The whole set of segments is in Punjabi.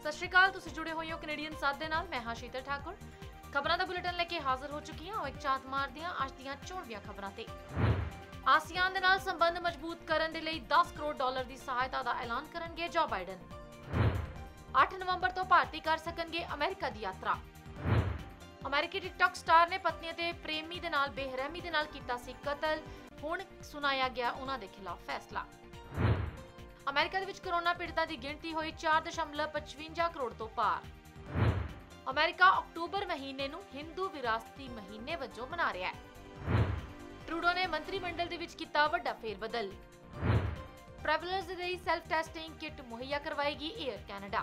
सत श्री अकाल, तुसीं जुड़े होए हो कैनेडियन 7 दे नाल। मैं हां शीतल ठाकुर। खबरां दा बुलेटिन लेके हाजिर हो चुकी हां। एक झात मारदी हां अज दीयां चोणवीआं खबरां ते। आसियान दे नाल संबंध मजबूत करन दे लई $10 करोड़ दी सहायता दा ऐलान करनगे जो बाइडन। 8 नवंबर तो भारती कर सकणगे अमेरिका दी यात्रा। अमेरिकी टिकटॉक स्टार ने पत्नी ते प्रेमी दे नाल बेरहमी दे नाल कीता सी कतल। हुण सुनाया गया उन्हां दे खिलाफ फैसला। अमेरिका दे विच कोरोना पीड़ितां दी गिणती होई 4.55 करोड़ तो पार। अमेरिका अक्टूबर महीने नूं हिंदू विरासती महीने वजों मना रहा है। ट्रूडो ने मंत्रिमंडल दे विच कीता वड्डा फेरबदल। ट्रैवलर्स दे लई सैल्फ टेस्टिंग किट मुहैया करवाएगी एयर कैनेडा।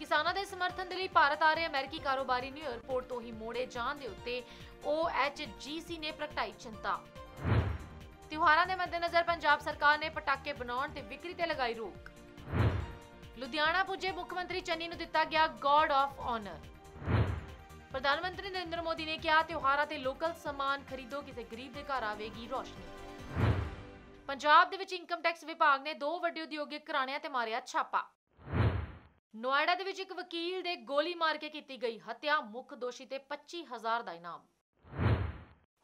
किसानां दे समर्थन दे लई भारत आ रहे अमेरिकी कारोबारी नूं एयरपोर्ट तो ही मोड़े जाण दे उत्ते OHGC ने प्रगटाई चिंता। त्योहारां दे मद्देनजर पंजाब सरकार ने पटाके बनाउण ते विक्री ते लगाई रोक। लुधियाना पुजे मुख्यमंत्री चन्नी नूं दिता गया गॉर्ड ऑफ ऑनर। प्रधानमंत्री नरेंद्र मोदी ने कहा त्योहारां ते लोकल समान खरीदो, किसी गरीब दे घर आवेगी रोशनी। पंजाब दे विच इनकम टैक्स विभाग ने 2 वड्डे उद्योगिक घराणियां ते मारिया छापा। नोएडा दे विच एक वकील दे गोली मार के कीती गई हत्या, मुख दोषी ते 25,000 दा इनाम।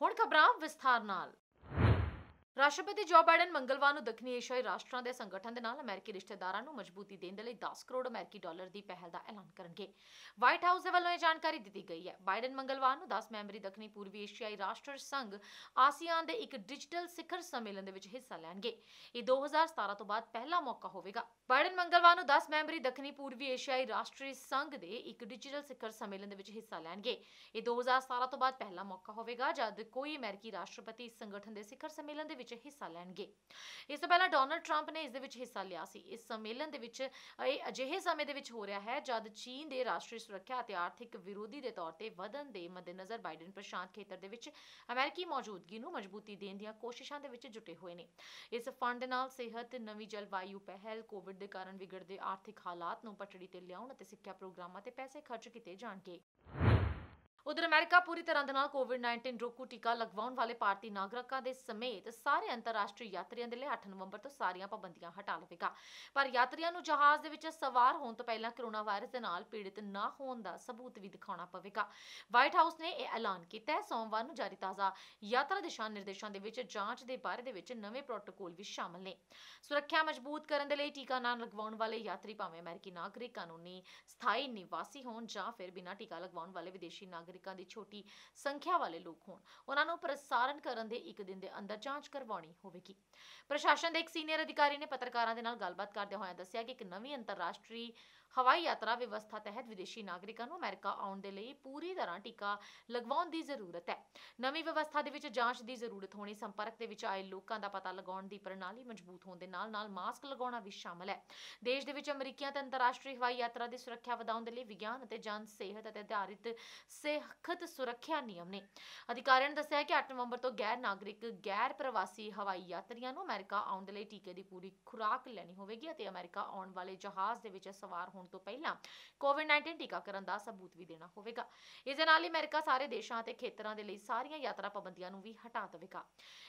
हुण खबरां विस्तार नाल। राष्ट्रपति जो बाइडन मंगलवार ਨੂੰ ਦੱਖਣੀ ਏਸ਼ੀਆਈ ਰਾਸ਼ਟਰਾਂ ਦੇ ਸੰਗਠਨ ਦੇ ਨਾਲ ਅਮਰੀਕੀ ਰਿਸ਼ਤੇਦਾਰਾਂ ਨੂੰ ਮਜ਼ਬੂਤੀ ਦੇਣ ਦੇ ਲਈ $10 ਕਰੋੜ ਅਮਰੀਕੀ ਡਾਲਰ ਦੀ ਪਹਿਲ ਦਾ ਐਲਾਨ ਕਰਨਗੇ। ਵਾਈਟ ਹਾਊਸ ਦੇ ਵੱਲੋਂ ਇਹ ਜਾਣਕਾਰੀ ਦਿੱਤੀ ਗਈ ਹੈ। ਬਾਈਡਨ ਮੰਗਲਵਾਰ ਨੂੰ 10 ਮੈਂਬਰੀ ਦੱਖਣੀ ਪੂਰਬੀ ਏਸ਼ੀਆਈ ਰਾਸ਼ਟਰ ਸੰਘ ਆਸੀਆਨ ਦੇ ਇੱਕ ਡਿਜੀਟਲ ਸਿਖਰ ਸੰਮੇਲਨ ਦੇ ਵਿੱਚ ਹਿੱਸਾ ਲੈਣਗੇ। ਇਹ 2017 ਤੋਂ ਬਾਅਦ ਪਹਿਲਾ ਮੌਕਾ ਹੋਵੇਗਾ। ਬਾਈਡਨ ਮੰਗਲਵਾਰ ਨੂੰ 10 ਮੈਂਬਰੀ ਦੱਖਣੀ ਪੂਰਬੀ ਏਸ਼ੀਆਈ ਰਾਸ਼ਟਰੀ ਸੰਘ ਦੇ ਇੱਕ ਡਿਜੀਟਲ ਸਿਖਰ ਸੰਮੇਲਨ ਦੇ ਵਿੱਚ ਹਿੱਸਾ ਲੈਣਗੇ। ਇਹ 2017 ਤੋਂ ਬਾਅਦ ਪਹਿਲਾ ਮੌਕਾ ਹੋਵੇਗਾ ਜਦ ਕੋਈ ਅਮਰੀਕੀ ਰਾਸ਼ਟਰਪਤੀ ਇਸ ਸੰਗਠਨ ਦੇ ਸਿਖਰ ਸੰਮੇਲਨ ਦੇ ਵਿੱਚ ਹਿੱਸਾ ਲੈਣਗੇ। ਇਸ ਤੋਂ ਪਹਿਲਾਂ ਡੋਨਲਡ ਟਰੰਪ ਨੇ ਇਸ ਦੇ ਵਿੱਚ ਹਿੱਸਾ ਲਿਆ ਸੀ। ਇਸ ਸੰਮੇਲਨ ਦੇ ਵਿੱਚ ਇਹ ਅਜਿਹੇ ਸਮੇਂ ਦੇ ਵਿੱਚ ਹੋ ਰਿਹਾ ਹੈ ਜਦ ਚੀਨ ਦੇ ਰਾਸ਼ਟਰੀ ਸੁਰੱਖਿਆ ਅਤੇ ਆਰਥਿਕ ਵਿਰੋਧੀ ਦੇ ਤੌਰ ਤੇ ਵਧਣ ਦੇ ਮੱਦੇਨਜ਼ਰ ਬਾਈਡਨ ਪ੍ਰਸ਼ਾਂਤ ਖੇਤਰ ਦੇ ਵਿੱਚ ਅਮਰੀਕੀ ਮੌਜੂਦਗੀ ਨੂੰ ਮਜ਼ਬੂਤੀ ਦੇਣ ਦੀਆਂ ਕੋਸ਼ਿਸ਼ਾਂ ਦੇ ਵਿੱਚ ਜੁਟੇ ਹੋਏ ਨੇ। ਇਸ ਫੰਡ ਦੇ ਨਾਲ ਸਿਹਤ, ਨਵੀਂ ਜਲਵਾਯੂ ਪਹਿਲ, ਕੋਵਿਡ ਦੇ ਕਾਰਨ ਵਿਗੜਦੇ ਆਰਥਿਕ ਹਾਲਾਤ ਨੂੰ ਪਟੜੀ ਤੇ ਲਿਆਉਣ ਅਤੇ ਸਿੱਖਿਆ ਪ੍ਰੋਗਰਾਮਾਂ ਤੇ ਪੈਸੇ ਖਰਚ ਕੀਤੇ ਜਾਣਗੇ। उधर अमेरिका पूरी तरह नाल कोविड-19 रोकू टीका लगवाउण वाले भारतीय नागरिकों के समेत सारे अंतरराष्ट्रीय यात्रियों के लिए 8 नवंबर तो सारियां पाबंदियां हटा लवेगा। पर यात्रियों नूं जहाज़ दे विच सवार होण तो पहलां कोरोना वायरस दे नाल पीड़ित ना होण दा सबूत भी दिखाउणा पवेगा। व्हाइट हाउस ने यह ऐलान कीता है। सोमवार नूं जारी ताज़ा यात्रा दिशा निर्देशों दे विच जांच दे बारे दे विच नवे प्रोटोकॉल भी शामिल ने। सुरक्षा मजबूत करन दे लई टीका ना लगवाउण वाले यात्री भावें अमेरिकी नागरिक, कानूनी स्थाई निवासी होण जां फिर बिना टीका लगवाउण वाले विदेशी नागरिकों की छोटी संख्या वाले लोग होण, उन्हां नूं प्रसारण करन दे एक दिन दे अंदर जांच करवाउणी होवेगी। प्रशासन दे एक सीनियर अधिकारी ने पत्रकारां दे नाल गलबात करदे होए दस्सिया कि एक नवीं अंतरराष्ट्रीय हवाई यात्रा व्यवस्था तहत विदेशी नागरिकों नूं अमेरिका आउण दे लई पूरी तरह टीका लगवाउण दी जरूरत है। नवीं व्यवस्था दे विच जांच दी जरूरत होणी, संपर्क दे विच आए लोकां दा पता लगाउण दी प्रणाली मजबूत होण दे नाल-नाल मास्क लगाउणा भी शामिल है। देश दे विच अमरीकियां ते अंतरराष्ट्रीय हवाई यात्रा दी सुरक्षा वधाउण दे लई विज्ञान अते जन सेहत अते आधारित सख्त सुरक्षा नियम ने। अधिकारियों ने दस्सिया कि 8 नवंबर तो गैर नागरिक, गैर प्रवासी हवाई यात्रियों नूं अमेरिका आउण दे लई टीके दी पूरी खुराक लैनी होवेगी अते अमेरिका आउण वाले जहाज़ दे विच सवार होण तो पहला कोविड-19 टीकाकरण का सबूत भी देना होवेगा। इस दे नाल ही अमेरिका सारे देशों ते खेतरां दे लई सारियां यात्रा पाबंदियां नूं भी हटा देवेगा।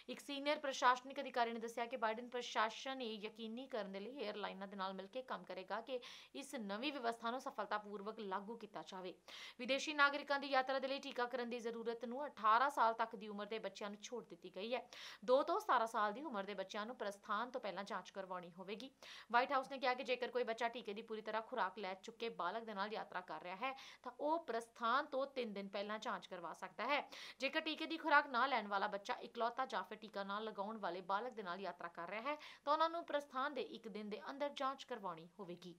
एक सीनियर प्रशासनिक अधिकारी ने दस्सिया कि बाइडन प्रशासन ये यकीनी करने लई एयरलाइनां दे नाल मिलकर काम करेगा कि इस नवीं व्यवस्था नूं सफलतापूर्वक लागू किया जावे। विदेशी नागरिकों की यात्रा दे लई टीकाकरण की जरूरत नूं 18 साल तक की उम्र के बच्चों नूं छूट दी गई है। 2 तो 17 साल की उम्र के बच्चों नूं प्रस्थान तो पहला जांच करवानी होवेगी। व्हाइट हाउस ने कहा कि जेकर कोई बच्चा टीके की पूरी तरह खुराक लै चुके बालक दे नाल यात्रा कर रहा है तो वह प्रस्थान तो 3 दिन पहला जांच करवा सकता है। जेकर टीके की खुराक ना लैण वाला बच्चा इकलौता जां फिर टीका ना लगाउण वाले बालक दे नाल यात्रा कर रहा है तो उन्हां नूं प्रस्थान दे 1 दिन दे अंदर जांच करवानी होवेगी।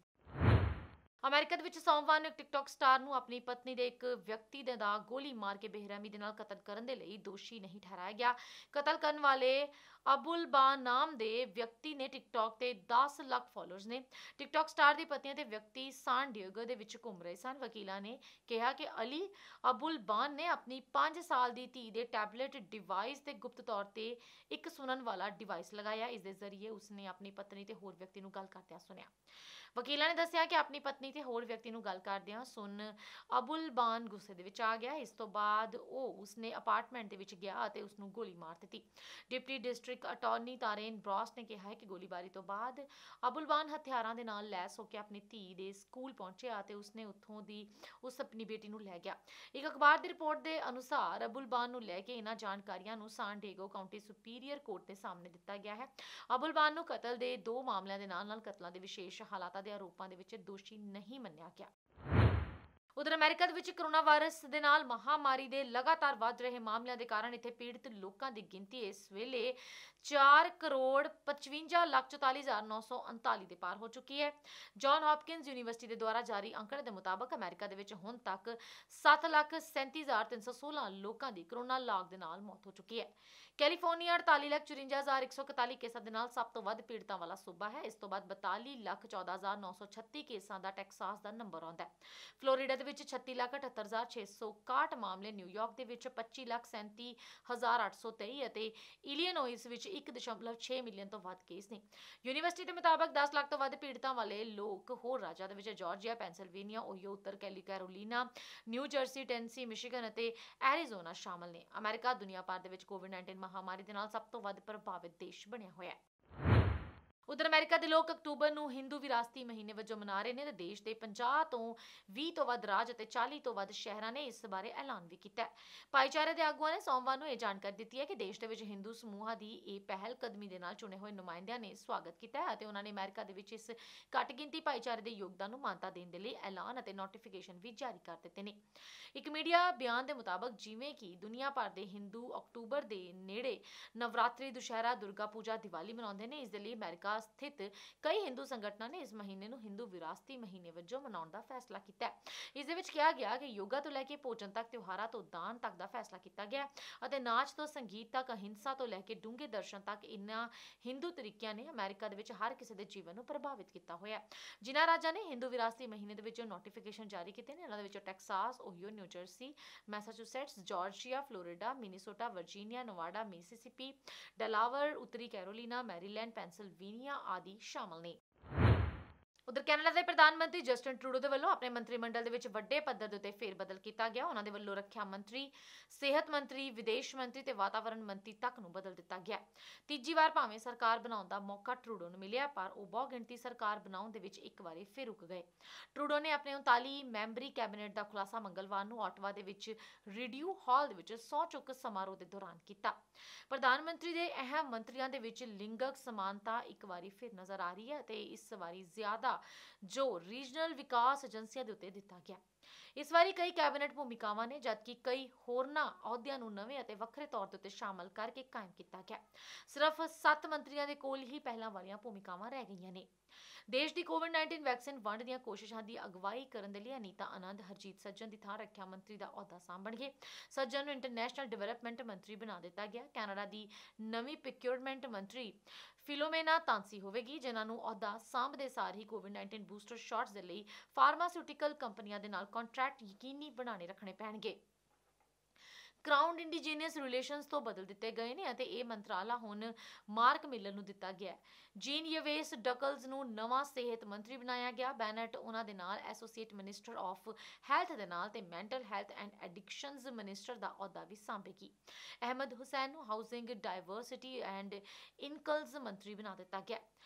अमेरिका दे विच सोमवार नूं टिकटॉक स्टार नूं अपनी पत्नी दे एक व्यक्ति दे दा गोली मार के बेरहमी दे नाल कतल करन दे लई दोषी नहीं ठहराया गया। कतल करन वाले अबुल बान नाम दे व्यक्ति ने टिकटॉक ते 10 लाख फॉलोअर्स ने। टिकटॉक स्टार दी पत्नी ते व्यक्ति सान डिएगो दे विच घूम रहे सन। वकीलां ने कहा कि अली अबुल बान ने अपनी 5 साल दी धी दे टैबलेट डिवाइस ते गुप्त तौर ते एक सुनन वाला डिवाइस लगाया। इस दे जरिए उसने अपनी पत्नी ते होर व्यक्ति नूं गल करदिआं सुनिया। वकीलां ने दस्सिया कि अपनी पत्नी ते होर व्यक्ति नूं गल करदिआं सुन अबुल बान गुस्से दे विच आ गया। इस तो बाद ਉਹ ਉਸਨੇ ਅਪਾਰਟਮੈਂਟ ਦੇ ਵਿੱਚ ਗਿਆ ਅਤੇ ਉਸ ਨੂੰ ਗੋਲੀ ਮਾਰ ਦਿੱਤੀ। ਡਿਪਟੀ ਡਿਸਟ੍ਰਿਕਟ ਡਿਸਟ੍ਰਿਕਟ ਅਟਾਰਨੀ ਤਾਰੇਨ ਬ੍ਰੌਸ ਨੇ ਕਿਹਾ ਹੈ ਕਿ ਗੋਲੀਬਾਰੀ ਤੋਂ ਬਾਅਦ ਅਬੁਲਬਾਨ ਹਥਿਆਰਾਂ ਦੇ ਨਾਲ ਲੈਸ ਹੋ ਕੇ ਆਪਣੀ ਧੀ ਦੇ ਸਕੂਲ ਪਹੁੰਚਿਆ ਅਤੇ ਉਸਨੇ ਉੱਥੋਂ ਦੀ ਉਸ ਆਪਣੀ ਬੇਟੀ ਨੂੰ ਲੈ ਗਿਆ। ਇੱਕ ਅਖਬਾਰ ਦੀ ਰਿਪੋਰਟ ਦੇ ਅਨੁਸਾਰ ਅਬੁਲਬਾਨ ਨੂੰ ਲੈ ਕੇ ਇਹਨਾਂ ਜਾਣਕਾਰੀਆਂ ਨੂੰ ਸਾਨ ਡਿਏਗੋ ਕਾਉਂਟੀ ਸੁਪੀਰੀਅਰ ਕੋਰਟ ਦੇ ਸਾਹਮਣੇ ਦਿੱਤਾ ਗਿਆ ਹੈ। ਅਬੁਲਬਾਨ ਨੂੰ ਕਤਲ ਦੇ 2 ਮਾਮਲਿਆਂ ਦੇ ਨਾਲ ਕਤਲਾਂ ਦੇ ਵਿਸ਼ੇਸ਼ ਹਾਲਾਤਾਂ ਦੇ ਆਰੋਪਾਂ ਦੇ ਵਿੱਚ ਦੋਸ਼ੀ ਨਹੀਂ ਮੰਨਿਆ ਗਿਆ। ਉਧਰ ਅਮਰੀਕਾ ਦੇ ਵਿੱਚ ਕਰੋਨਾ ਵਾਇਰਸ ਦੇ ਨਾਲ ਮਹਾਮਾਰੀ ਦੇ ਲਗਾਤਾਰ ਵੱਧ ਰਹੇ ਮਾਮਲਿਆਂ ਦੇ ਕਾਰਨ ਇੱਥੇ ਪੀੜਤ ਲੋਕਾਂ ਦੀ ਗਿਣਤੀ ਇਸ ਵੇਲੇ 4,55,44,939 ਦੇ ਪਾਰ ਹੋ ਚੁੱਕੀ ਹੈ। ਜੌਨ ਹੌਪਕਿੰਸ ਯੂਨੀਵਰਸਿਟੀ ਦੇ ਦੁਆਰਾ ਜਾਰੀ ਅੰਕੜੇ ਦੇ ਮੁਤਾਬਕ ਅਮਰੀਕਾ ਦੇ ਵਿੱਚ ਹੁਣ ਤੱਕ 7,37,316 ਲੋਕਾਂ ਦੀ ਕਰੋਨਾ ਲਾਗ ਦੇ ਨਾਲ ਮੌਤ ਹੋ ਚੁੱਕੀ ਹੈ। ਕੈਲੀਫੋਰਨੀਆ 48,54,141 ਕੇਸਾਂ ਦੇ ਨਾਲ ਸਭ ਤੋਂ ਵੱਧ ਪੀੜਤਾਂ ਵਾਲਾ ਸੂਬਾ ਹੈ। ਇਸ ਤੋਂ ਬਾਅਦ 42,14,936 ਕੇਸਾਂ ਦਾ ਟੈਕਸਾਸ ਦਾ ਨੰਬਰ ਆਉਂਦਾ ਹੈ। ਫਲੋਰੀਡਾ ਦੇ ਵਿੱਚ 36,78,661 ਮਾਮਲੇ, ਨਿਊਯਾਰਕ ਦੇ ਵਿੱਚ 25,37,823 ਅਤੇ ਇਲੀਨੋਇਸ ਵਿੱਚ 1.6 ਮਿਲੀਅਨ ਤੋਂ ਵੱਧ ਕੇਸ ਨੇ। ਯੂਨੀਵਰਸਿਟੀ ਦੇ ਮੁਤਾਬਕ 10 ਲੱਖ ਤੋਂ ਵੱਧ ਪੀੜਤਾਂ ਵਾਲੇ ਲੋਕ ਹੋਰ ਰਾਜਾਂ ਦੇ ਵਿੱਚ ਜਾਰਜੀਆ, ਪੈਂਸਿਲਵੇਨੀਆ, ਓਹੀਓ, ਉੱਤਰ Carolina, new jersey, Tennessee, Michigan ਅਤੇ ਐਰੀਜ਼ੋਨਾ ਸ਼ਾਮਲ ਨੇ। ਅਮਰੀਕਾ ਦੁਨੀਆ ਭਰ ਦੇ ਵਿੱਚ ਕੋਵਿਡ-19 ਮਹਾਮਾਰੀ ਦੇ ਨਾਲ ਸਭ ਤੋਂ ਵੱਧ ਪ੍ਰਭਾਵਿਤ ਦੇਸ਼ ਬਣਿਆ ਹੋਇਆ ਹੈ। ਉਧਰ ਅਮਰੀਕਾ ਦੇ ਲੋਕ ਅਕਤੂਬਰ ਨੂੰ ਹਿੰਦੂ ਵਿਰਾਸਤੀ ਮਹੀਨੇ ਵਜੋਂ ਮਨਾ ਰਹੇ ਨੇ ਤੇ ਦੇਸ਼ ਦੇ 50 ਤੋਂ 20 ਤੋਂ ਵੱਧ ਰਾਜ ਅਤੇ 40 ਤੋਂ ਵੱਧ ਸ਼ਹਿਰਾਂ ਨੇ ਇਸ ਬਾਰੇ ਐਲਾਨ ਵੀ ਕੀਤਾ ਹੈ। ਭਾਈਚਾਰੇ ਦੇ ਆਗੂਆਂ ਨੇ ਸੋਮਵਾਰ ਨੂੰ ਇਹ ਜਾਣਕਾਰੀ ਦਿੱਤੀ ਹੈ ਕਿ ਦੇਸ਼ ਦੇ ਵਿੱਚ ਹਿੰਦੂ ਸਮੂਹਾਂ ਦੀ ਇਹ ਪਹਿਲ ਕਦਮੀ ਦੇ ਨਾਲ ਚੁਣੇ ਹੋਏ ਨੁਮਾਇੰਦਿਆਂ ਨੇ ਸਵਾਗਤ ਕੀਤਾ ਹੈ ਅਤੇ ਉਹਨਾਂ ਨੇ ਅਮਰੀਕਾ ਦੇ ਵਿੱਚ ਇਸ ਘੱਟ ਗਿਣਤੀ ਭਾਈਚਾਰੇ ਦੇ ਯੋਗਦਾਨ ਨੂੰ ਮਾਨਤਾ ਦੇਣ ਦੇ ਲਈ ਐਲਾਨ ਅਤੇ ਨੋਟੀਫਿਕੇਸ਼ਨ ਵੀ ਜਾਰੀ ਕਰ ਦਿੱਤੇ ਨੇ। ਇੱਕ ਮੀਡੀਆ ਬਿਆਨ ਦੇ ਮੁਤਾਬਕ ਜਿਵੇਂ ਕਿ ਦੁਨੀਆ ਭਰ ਦੇ ਹਿੰਦੂ ਅਕਤੂਬਰ ਦੇ ਨੇੜੇ ਨਵਰਾਤਰੀ, ਦੁਸ਼ਹਿਰਾ, ਦੁਰਗਾ ਪੂਜਾ, ਦੀਵਾਲੀ ਮਨਾਉਂਦੇ ਨੇ, ਇਸ ਦੇ ਲਈ ਅਮਰੀਕਾ ਸਥਿਤ ਕਈ ਹਿੰਦੂ ਸੰਗਠਨਾਂ ਨੇ ਇਸ ਮਹੀਨੇ ਨੂੰ ਹਿੰਦੂ ਵਿਰਾਸਤੀ ਮਹੀਨੇ ਵਜੋਂ ਮਨਾਉਣ ਦਾ ਫੈਸਲਾ ਕੀਤਾ ਹੈ। ਇਸ ਦੇ ਵਿੱਚ ਕਿਹਾ ਗਿਆ ਕਿ ਯੋਗਾ ਤੋਂ ਲੈ ਕੇ ਭੋਜਨ ਤੱਕ, ਤਿਉਹਾਰਾਂ ਤੋਂ ਦਾਨ ਤੱਕ ਦਾ ਫੈਸਲਾ ਕੀਤਾ ਗਿਆ ਅਤੇ ਨਾਚ ਤੋਂ ਸੰਗੀਤ ਤੱਕ, ਅਹਿੰਸਾ ਤੋਂ ਲੈ ਕੇ ਡੂੰਘੇ ਦਰਸ਼ਨ ਤੱਕ ਇਨ੍ਹਾਂ ਹਿੰਦੂ ਤਰੀਕਿਆਂ ਨੇ ਅਮਰੀਕਾ ਦੇ ਵਿੱਚ ਹਰ ਕਿਸੇ ਦੇ ਜੀਵਨ ਨੂੰ ਪ੍ਰਭਾਵਿਤ ਕੀਤਾ ਹੋਇਆ ਹੈ। ਜਿਨ੍ਹਾਂ ਰਾਜਾਂ ਨੇ ਹਿੰਦੂ ਵਿਰਾਸਤੀ ਮਹੀਨੇ ਦੇ ਵਿੱਚ ਨੋਟੀਫਿਕੇਸ਼ਨ ਜਾਰੀ ਕੀਤੇ ਨੇ ਇਹਨਾਂ ਦੇ ਵਿੱਚ Texas, Ohio, New Jersey, Massachusetts, Georgia, Florida, Minnesota, Virginia, Nevada, Mississippi, Delaware, ਉੱਤਰੀ ਕੈਰੋਲੀਨਾ, ਮੈਰੀਲੈਂਡ, ਪੈਂਸਿਲਵੇਨੀਆ ਆਦਿ ਸ਼ਾਮਲ ਨੇ। ਉਧਰ ਕੈਨੇਡਾ ਦੇ ਪ੍ਰਧਾਨ ਮੰਤਰੀ ਜਸਟਿਨ ਟਰੂਡੋ ਦੇ ਵੱਲੋਂ ਆਪਣੇ ਮੰਤਰੀ ਮੰਡਲ ਦੇ ਵਿੱਚ ਵੱਡੇ ਪੱਧਰ ਦੇ ਉੱਤੇ ਫੇਰਬਦਲ ਕੀਤਾ ਗਿਆ। ਉਹਨਾਂ ਦੇ ਵੱਲੋਂ ਰੱਖਿਆ ਮੰਤਰੀ, ਸਿਹਤ ਮੰਤਰੀ, ਵਿਦੇਸ਼ ਮੰਤਰੀ ਤੇ ਵਾਤਾਵਰਣ ਮੰਤਰੀ ਤੱਕ ਨੂੰ ਬਦਲ ਦਿੱਤਾ ਗਿਆ। ਤੀਜੀ ਵਾਰ ਭਾਵੇਂ ਸਰਕਾਰ ਬਣਾਉਣ ਦਾ ਮੌਕਾ ਟਰੂਡੋ ਨੂੰ ਮਿਲਿਆ, ਪਰ ਉਹ ਬਹੁ ਗਿਣਤੀ ਸਰਕਾਰ ਬਣਾਉਣ ਦੇ ਵਿੱਚ ਇੱਕ ਵਾਰੀ ਫਿਰ ਰੁਕ ਗਏ। ਟਰੂਡੋ ਨੇ ਆਪਣੇ 39 ਮੈਂਬਰੀ ਕੈਬਨਿਟ ਦਾ ਖੁਲਾਸਾ ਮੰਗਲਵਾਰ ਨੂੰ ਆਟਵਾ ਦੇ ਵਿੱਚ ਰਿਡਿਊ ਹਾਲ ਦੇ ਵਿੱਚ ਸਹੁੰ ਚੁੱਕ ਸਮਾਰੋਹ ਦੇ ਦੌਰਾਨ ਕੀਤਾ। ਪ੍ਰਧਾਨ ਮੰਤਰੀ ਦੇ ਅਹਿਮ ਮੰਤਰੀਆਂ ਦੇ ਵਿੱਚ ਲਿੰਗਕ ਸਮਾਨਤਾ ਇੱਕ ਵਾਰੀ ਫਿਰ ਨਜ਼ਰ ਆ ਰਹੀ ਹੈ ਅਤੇ ਇਸ ਵਾਰੀ ਜ਼ਿਆਦਾ ਜੋ ਰੀਜਨਲ ਵਿਕਾਸ ਏਜੰਸੀਆਂ ਦੇ ਉੱਤੇ ਦਿੱਤਾ ਗਿਆ। ਇਸ ਵਾਰੀ ਕਈ ਕੈਬਨਿਟ ਭੂਮਿਕਾਵਾਂ ਨੇ, ਜਦਕਿ ਕਈ ਹੋਰਨਾਂ ਅਹੁਦਿਆਂ ਨੂੰ ਨਵੇਂ ਅਤੇ ਵੱਖਰੇ ਤੌਰ ਤੇ ਉੱਤੇ ਸ਼ਾਮਲ ਕਰਕੇ ਕਾਇਮ ਕੀਤਾ ਗਿਆ। ਸਿਰਫ 7 ਮੰਤਰੀਆਂ ਦੇ ਕੋਲ ਹੀ ਪਹਿਲਾਂ ਵਾਲੀਆਂ ਭੂਮਿਕਾਵਾਂ ਰਹਿ ਗਈਆਂ ਨੇ। ਦੇਸ਼ ਦੀ ਕੋਵਿਡ-19 ਵੈਕਸੀਨ ਵੰਡ ਦੀਆਂ ਕੋਸ਼ਿਸ਼ਾਂ ਦੀ ਅਗਵਾਈ ਕਰਨ ਦੇ ਲਈ ਅਨੀਤਾ ਆਨੰਦ ਹਰਜੀਤ ਸੱਜਣ ਦੀ ਥਾਂ ਰੱਖਿਆ ਮੰਤਰੀ ਦਾ ਅਹੁਦਾ ਸਾਂਭਣਗੇ। ਸੱਜਣ ਨੂੰ ਇੰਟਰਨੈਸ਼ਨਲ ਡਿਵੈਲਪਮੈਂਟ ਮੰਤਰੀ ਬਣਾ ਦਿੱਤਾ ਗਿਆ। ਕੈਨੇਡਾ ਦੀ ਨਵੀਂ ਪ੍ਰੋਕਿਊਰਮੈਂਟ ਮੰਤਰੀ ਫਿਲੋਮੇਨਾ ਤਾਂਸੀ ਹੋਵੇਗੀ, ਜਿਨ੍ਹਾਂ ਨੂੰ ਅਹੁਦਾ ਸਾਂਭਦੇ ਸਾਰ ਹੀ ਕੋਵਿਡ-19 ਬੂਸਟਰ ਸ਼ਾਟਸ ਦੇ ਲਈ ਫਾਰਮਾਸਿਊਟੀਕਲ ਕੰਪਨੀਆਂ ਦੇ ਨਾਲ ਕੰਟਰੈਕਟ ਯਕੀਨੀ ਬਣਾਣੇ ਰੱਖਣੇ ਪੈਣਗੇ। ਕਰਾਊਨ ਇੰਡੀਜੀਨੀਅਸ ਰਿਲੇਸ਼ਨਸ ਤੋਂ ਬਦਲ ਦਿੱਤੇ ਗਏ ਨੇ ਅਤੇ ਇਹ ਮੰਤਰਾਲਾ ਹੁਣ ਮਾਰਕ ਮਿਲਰ ਨੂੰ ਦਿੱਤਾ ਗਿਆ ਹੈ। ਜੀਨ ਯਵੇਸ ਡਕਲਜ਼ ਨੂੰ ਨਵਾਂ ਸਿਹਤ ਮੰਤਰੀ ਬਣਾਇਆ ਗਿਆ। ਬੈਨਟ ਉਹਨਾਂ ਦੇ ਨਾਲ ਐਸੋਸੀਏਟ ਮਿਨਿਸਟਰ ਆਫ ਹੈਲਥ ਦੇ ਨਾਲ ਤੇ ਮੈਂਟਲ ਹੈਲਥ ਐਂਡ ਐਡਿਕਸ਼ਨਜ਼ ਮਿਨਿਸਟਰ ਦਾ ਅਹੁਦਾ ਵੀ ਸੰਭੇਗੀ। ਅਹਿਮਦ ਹੁਸੈਨ ਨੂੰ ਹਾਊਸਿੰਗ, ਡਾਇਵਰਸਿਟੀ ਐਂਡ ਇਨਕਲਜ਼ ਮੰਤਰੀ ਬਣਾ ਦਿੱਤਾ ਗਿਆ।